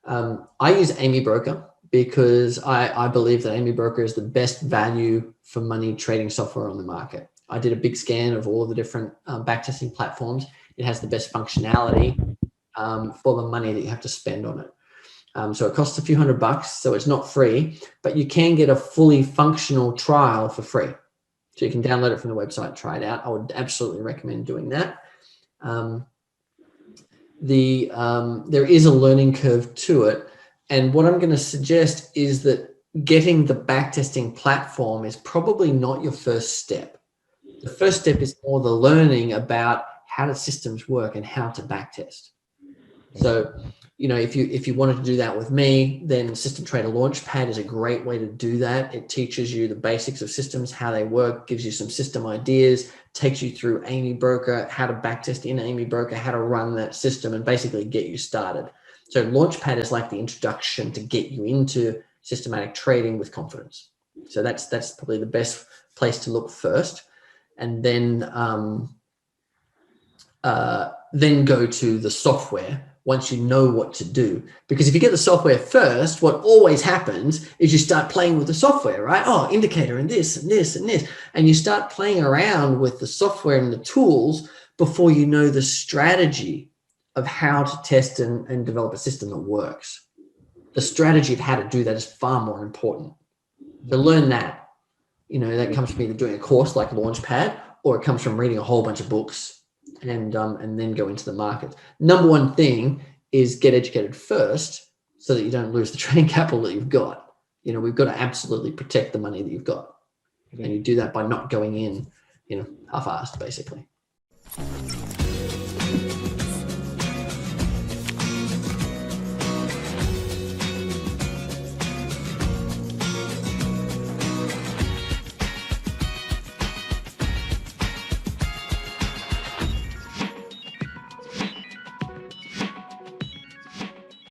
I use Amy Broker because I believe that Amy Broker is the best value for money trading software on the market. I did a big scan of all of the different backtesting platforms. It has the best functionality for the money that you have to spend on it. So it costs a few $100, so it's not free, but you can get a fully functional trial for free. So you can download it from the website, try it out. I would absolutely recommend doing that. There is a learning curve to it. And what I'm going to suggest is that getting the backtesting platform is probably not your first step. The first step is more the learning about how the systems work and how to backtest. So, you know, if you wanted to do that with me, then System Trader Launchpad is a great way to do that. It teaches you the basics of systems, how they work, gives you some system ideas, takes you through Amy Broker, how to backtest in Amy Broker, how to run that system, and basically get you started. So Launchpad is like the introduction to get you into systematic trading with confidence. So that's probably the best place to look first, and then go to the software once you know what to do. Because if you get the software first, what always happens is you start playing with the software, right? Oh, indicator and this and this and this. And you start playing around with the software and the tools before you know the strategy of how to test and develop a system that works. The strategy of how to do that is far more important. So learn that. You know, that comes from either doing a course like Launchpad, or it comes from reading a whole bunch of books and then go into the market. Number one thing is get educated first so that you don't lose the trading capital that you've got. You know, we've got to absolutely protect the money that you've got. And you do that by not going in, you know, half-assed, basically.